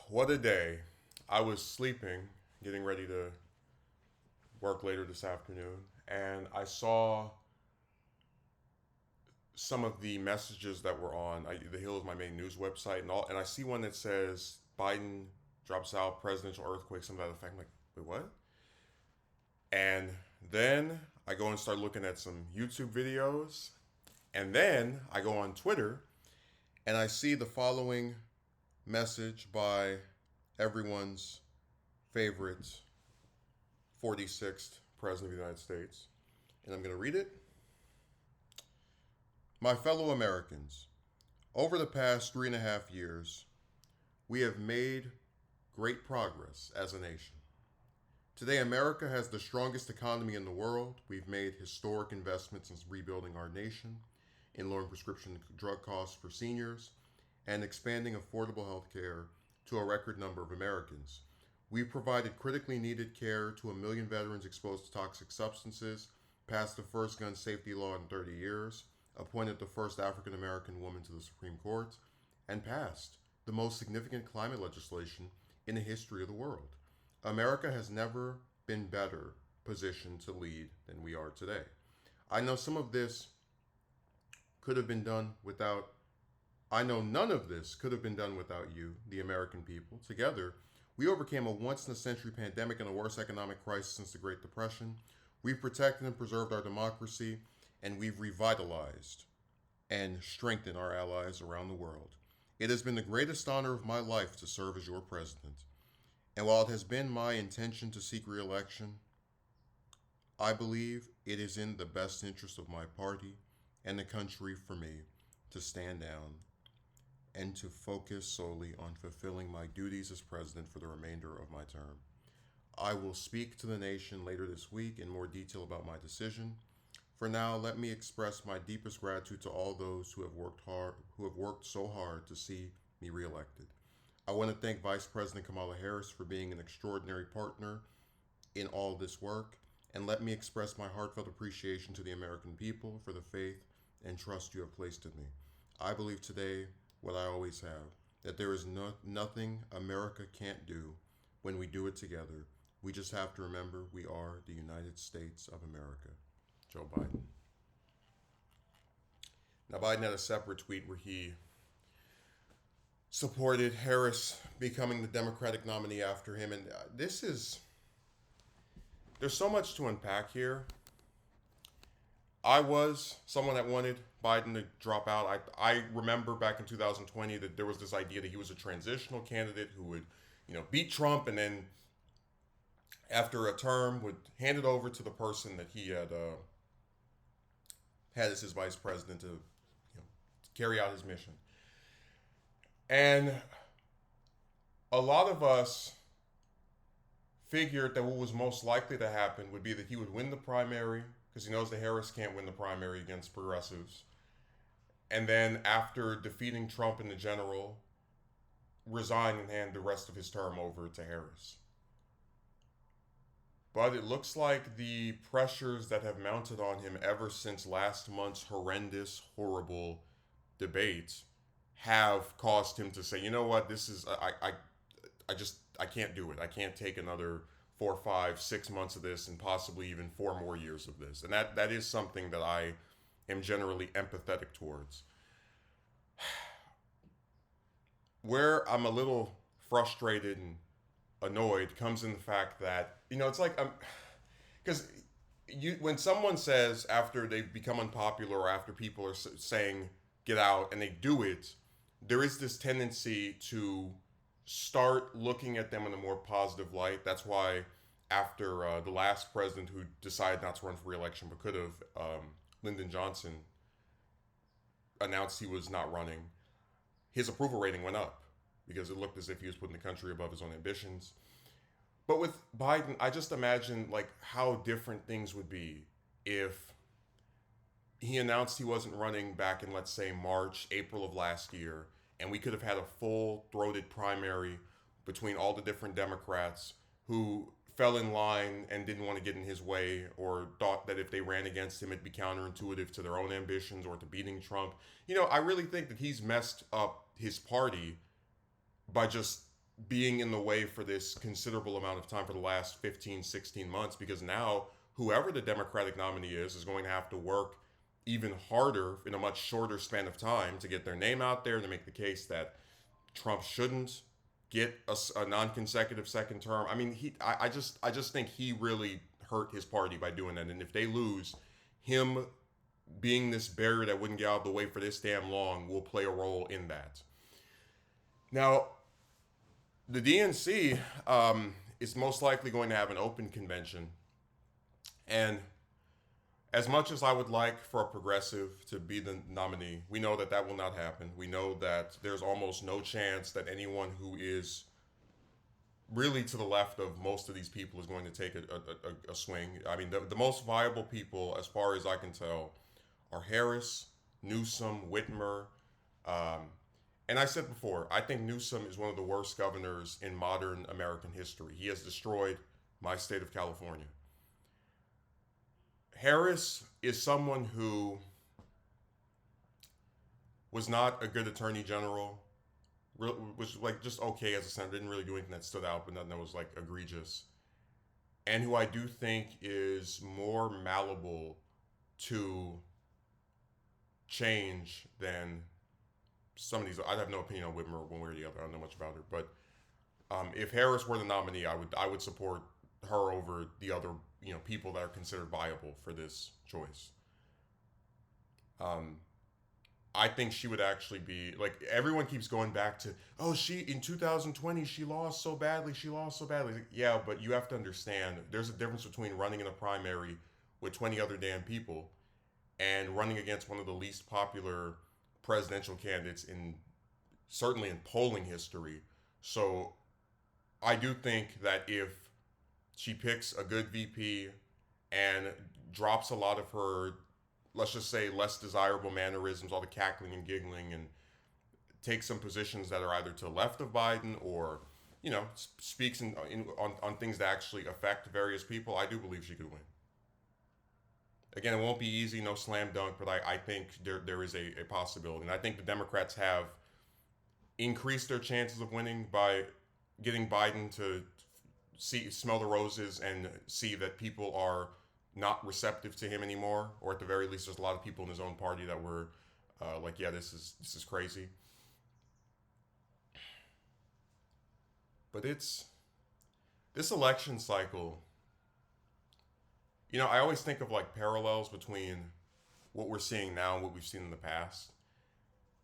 What a day. I was sleeping, getting ready to work later this afternoon, and I saw some of the messages that were on The Hill is my main news website, and I see one that says Biden drops out, presidential earthquake, something to that effect. I'm like, wait, what? And then I go and start looking at some YouTube videos, and then I go on Twitter, and I see the following message by everyone's favorite 46th President of the United States. And I'm going to read it. My fellow Americans, over the past 3.5 years, we have made great progress as a nation. Today, America has the strongest economy in the world. We've made historic investments in rebuilding our nation, in lowering prescription drug costs for seniors, and expanding affordable health care to a record number of Americans. We've provided critically needed care to 1 million veterans exposed to toxic substances, passed the first gun safety law in 30 years, appointed the first African American woman to the Supreme Court, and passed the most significant climate legislation in the history of the world. America has never been better positioned to lead than we are today. I know some of this could have been done without I know none of this could have been done without you, the American people. Together, we overcame a once in a century pandemic and the worst economic crisis since the Great Depression. We've protected and preserved our democracy, and we've revitalized and strengthened our allies around the world. It has been the greatest honor of my life to serve as your president. And while it has been my intention to seek re election, I believe it is in the best interest of my party and the country for me to stand down and to focus solely on fulfilling my duties as president for the remainder of my term. I will speak to the nation later this week in more detail about my decision. For now, let me express my deepest gratitude to all those who have worked so hard to see me reelected. I want to thank Vice President Kamala Harris for being an extraordinary partner in all this work, and let me express my heartfelt appreciation to the American people for the faith and trust you have placed in me. I believe today what I always have, that there is nothing America can't do when we do it together. We just have to remember we are the United States of America. Joe Biden. Now, Biden had a separate tweet where he supported Harris becoming the Democratic nominee after him. And there's so much to unpack here. I was someone that wanted Biden to drop out. I remember back in 2020 that there was this idea that he was a transitional candidate who would, beat Trump and then after a term would hand it over to the person that he had as his vice president to carry out his mission. And a lot of us figured that what was most likely to happen would be that he would win the primary because he knows that Harris can't win the primary against progressives. And then after defeating Trump in the general, resign and hand the rest of his term over to Harris. But it looks like the pressures that have mounted on him ever since last month's horrendous, horrible debate have caused him to say, you know what, this is I can't do it. I can't take another 4, 5, 6 months of this and possibly even 4 more years of this. And that is something that I am generally empathetic towards. Where I'm a little frustrated and annoyed comes in the fact that, it's like, because when someone says after they've become unpopular or after people are saying get out and they do it, there is this tendency to start looking at them in a more positive light. That's why after the last president who decided not to run for re-election but could have, Lyndon Johnson, announced he was not running, his approval rating went up because it looked as if he was putting the country above his own ambitions. But with Biden, I just imagine like how different things would be if he announced he wasn't running back in, let's say, March, April of last year, and we could have had a full-throated primary between all the different Democrats who fell in line and didn't want to get in his way or thought that if they ran against him, it'd be counterintuitive to their own ambitions or to beating Trump. I really think that he's messed up his party by just being in the way for this considerable amount of time for the last 15, 16 months, because now whoever the Democratic nominee is going to have to work even harder in a much shorter span of time to get their name out there, to make the case that Trump shouldn't get a non-consecutive second term. I mean, I just think he really hurt his party by doing that. And if they lose, him being this barrier that wouldn't get out of the way for this damn long will play a role in that. Now, the DNC is most likely going to have an open convention, and as much as I would like for a progressive to be the nominee, we know that that will not happen. We know that there's almost no chance that anyone who is really to the left of most of these people is going to take a swing. I mean, the most viable people, as far as I can tell, are Harris, Newsom, Whitmer. Um, and I said before, I think Newsom is one of the worst governors in modern American history. He has destroyed my state of California. Harris is someone who was not a good attorney general, was like just okay as a senator, didn't really do anything that stood out, but nothing that was like egregious, and who I do think is more malleable to change than some of these. I have no opinion on Whitmer one way or the other. I don't know much about her, but if Harris were the nominee, I would support her over the other people that are considered viable for this choice. Um, I think she would actually be like, everyone keeps going back to, oh, she in 2020 she lost so badly, Like, yeah, but you have to understand there's a difference between running in a primary with 20 other damn people and running against one of the least popular presidential candidates in, certainly in polling history. So I do think that if she picks a good VP and drops a lot of her, let's just say, less desirable mannerisms, all the cackling and giggling, and takes some positions that are either to the left of Biden or, speaks on things that actually affect various people, I do believe she could win. Again, it won't be easy, no slam dunk, but I think there is a possibility. And I think the Democrats have increased their chances of winning by getting Biden to smell the roses and see that people are not receptive to him anymore, or at the very least, there's a lot of people in his own party that were like, yeah, this is crazy. But it's this election cycle. I always think of like parallels between what we're seeing now and what we've seen in the past.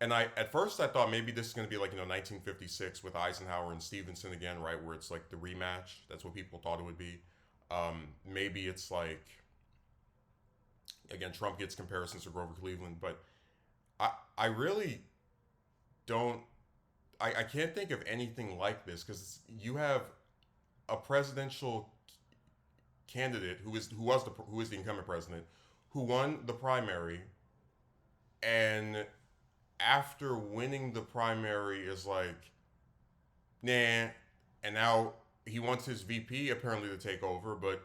And at first I thought maybe this is going to be like 1956 with Eisenhower and Stevenson again, right, where it's like the rematch. That's what people thought it would be. Maybe it's like, again, Trump gets comparisons to Grover Cleveland, but I really don't. I can't think of anything like this, because you have a presidential candidate who is the incumbent president, who won the primary, and after winning the primary is like, nah, and now he wants his VP apparently to take over, but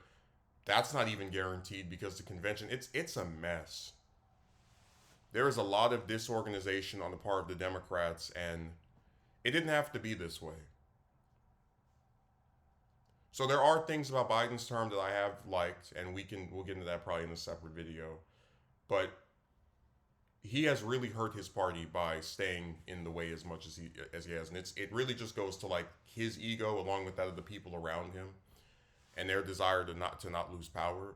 that's not even guaranteed because the convention, it's a mess. There is a lot of disorganization on the part of the Democrats, and it didn't have to be this way. So there are things about Biden's term that I have liked, and we'll get into that probably in a separate video. But he has really hurt his party by staying in the way as much as he has, and it really just goes to like his ego along with that of the people around him, and their desire to not lose power.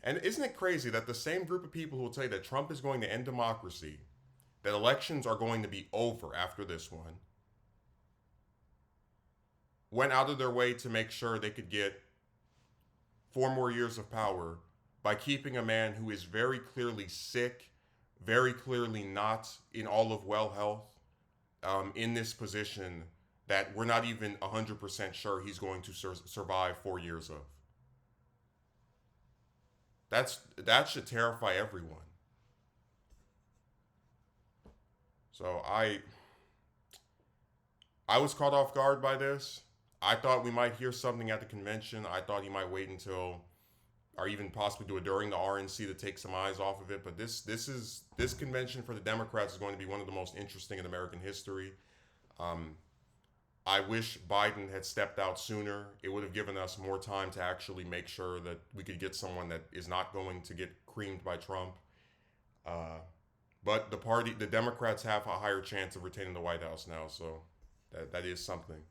And isn't it crazy that the same group of people who will tell you that Trump is going to end democracy, that elections are going to be over after this one, went out of their way to make sure they could get 4 more years of power by keeping a man who is very clearly sick, very clearly not in all of well health, in this position that we're not even 100% sure he's going to survive 4 years of. That should terrify everyone. So I was caught off guard by this. I thought we might hear something at the convention. I thought he might wait until, or even possibly do it during the RNC to take some eyes off of it. But this convention for the Democrats is going to be one of the most interesting in American history. I wish Biden had stepped out sooner. It would have given us more time to actually make sure that we could get someone that is not going to get creamed by Trump. Uh, but the Democrats have a higher chance of retaining the White House now, so that is something.